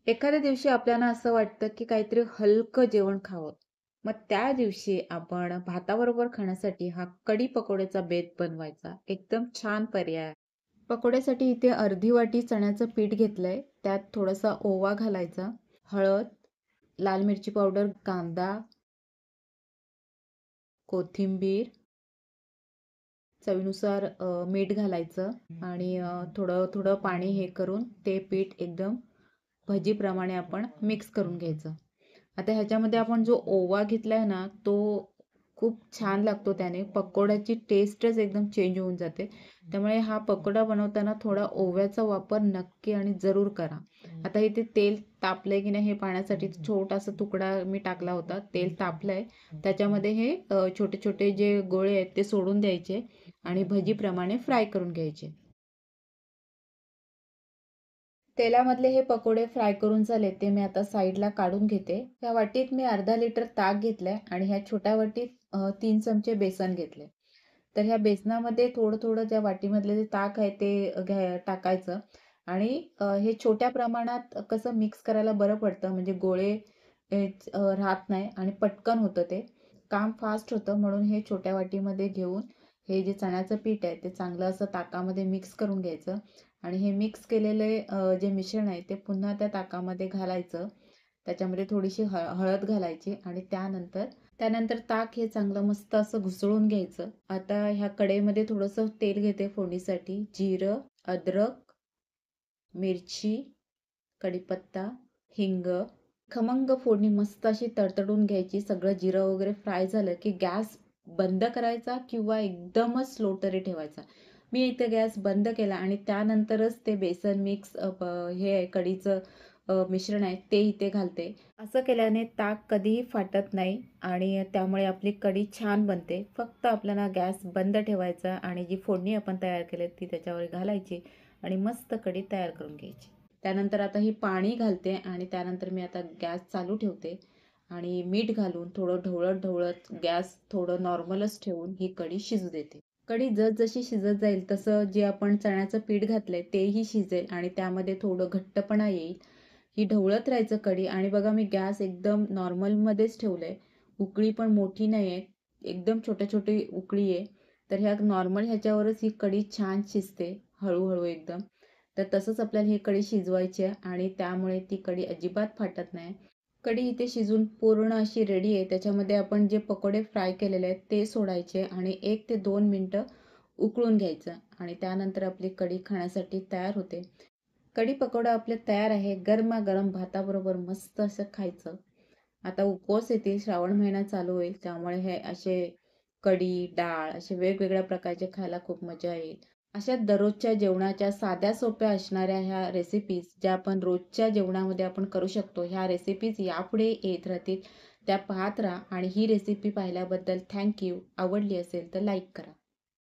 एखाद्या दिवशी आपल्याला असं वाटतं, की काहीतरी हलकं जेवण खावं. मग त्या दिवशी आपण भाताबरोबर खाण्यासाठी हा कढी पकोड्याचा बेत बनवायचा. एकदम छान पर्याय आहे. पकोड्यासाठी इथे अर्धी वाटी चण्याचं पीठ घेतलंय. त्यात थोडासा ओवा घालायचा, हळद, लाल मिरची पावडर, कांदा, कोथिंबीर, चवीनुसार मीठ घालायचं आणि थोडं थोडं पाणी हे करून ते पीठ एकदम भजीप्रमाणे आपण मिक्स करून घ्यायचं. आता ह्याच्यामध्ये आपण जो ओवा घेतलाय ना, तो खूप छान लागतो त्याने. पकोड्याची टेस्टच एकदम चेंज होऊन जाते. त्यामुळे हा पकोडा बनवताना थोडा ओव्याचा वापर नक्की आणि जरूर करा. आता इथे तेल तापलंय की नाही हे पाहण्यासाठी छोटासा तुकडा मी टाकला होता. तेल तापलंय. त्याच्यामध्ये हे छोटे छोटे जे गोळे आहेत ते सोडून द्यायचे आणि भजीप्रमाणे फ्राय करून घ्यायचे. तेलामधले हे पकोडे फ्राय करून झाले ते मी आता साईडला काढून घेते. या वाटीत मी अर्धा लिटर ताक घेतलंय आणि ह्या छोट्या वाटीत 3 चमचे बेसन घेतले. तर ह्या बेसनामध्ये थोडं थोडं ज्या वाटीमधले जे ताक आहे ते टाकायचं आणि हे छोट्या प्रमाणात कसं मिक्स करायला बरं पडतं म्हणजे गोळे राहत नाही आणि पटकन होतं ते. काम फास्ट होतं म्हणून हे छोट्या वाटीमध्ये घेऊन हे जे चण्याचं पीठ आहे ते चांगलं असं ताकामध्ये मिक्स करून घ्यायचं आणि हे मिक्स केलेले जे मिश्रण आहे ते पुन्हा त्या ताकामध्ये घालायचं. त्याच्यामध्ये थोडीशी हळद घालायची आणि त्यानंतर ताक हे चांगलं मस्त असं घुसळून घ्यायचं. आता ह्या कढईमध्ये थोडंसं तेल घेते फोडणीसाठी. जिरं, अद्रक, मिरची, कढीपत्ता, हिंग, खमंग फोडणी मस्त अशी तडतडून घ्यायची. सगळं जिरं वगैरे फ्राय झालं की गॅस बंद करायचा किंवा एकदमच स्लो तरी ठेवायचा. मी इथे गॅस बंद केला आणि त्यानंतरच ते बेसन मिक्स हे आहे कढीचं मिश्रण आहे ते इथे घालते. असं केल्याने ताक कधीही फाटत नाही आणि त्यामुळे आपली कढी छान बनते. फक्त आपल्याला गॅस बंद ठेवायचा आणि जी फोडणी आपण तयार केली ती त्याच्यावर घालायची आणि मस्त कढी तयार करून घ्यायची. त्यानंतर आता ही पाणी घालते आणि त्यानंतर मी आता गॅस चालू ठेवते आणि मीठ घालून थोडं ढवळत ढवळत गॅस थोडं नॉर्मलच ठेवून ही कढी शिजू देते. कढी जसजशी शिजत जाईल तसं जे आपण चण्याचं पीठ घातलंय तेही शिजेल आणि त्यामध्ये थोडं घट्टपणा येईल. ही ढवळत राहायचं कढी आणि बघा मी गॅस एकदम नॉर्मलमध्येच ठेवलंय. उकळी पण मोठी नाही आहे. एकदम छोटी उकळी आहे. तर ह्या नॉर्मल ह्याच्यावरच ही कढी छान शिजते हळूहळू एकदम. तर तसंच आपल्याला ही कढी शिजवायची आहे आणि त्यामुळे ती कढी अजिबात फाटत नाही. कढी इथे शिजून पूर्ण अशी रेडी आहे. त्याच्यामध्ये आपण जे पकोडे फ्राय केलेले आहेत ते सोडायचे आणि 1 ते 2 मिनिटं उकळून घ्यायचं आणि त्यानंतर आपली कढी खाण्यासाठी तयार होते. कढी पकोडा आपले तयार आहे. गरमागरम भाताबरोबर मस्त असं खायचं. आता उपवास येतील, श्रावण महिना चालू होईल त्यामुळे हे असे कढी, डाळ असे वेगवेगळ्या प्रकारचे खायला खूप मजा येईल. अशा दररोजच्या जेवणाच्या साध्या सोप्या असणाऱ्या ह्या रेसिपीज ज्या आपण रोजच्या जेवणामध्ये आपण करू शकतो, ह्या रेसिपीज यापुढे येत राहतील. त्या पाहत राहा आणि ही रेसिपी पाहिल्याबद्दल थँक यू. आवडली असेल तर लाईक करा.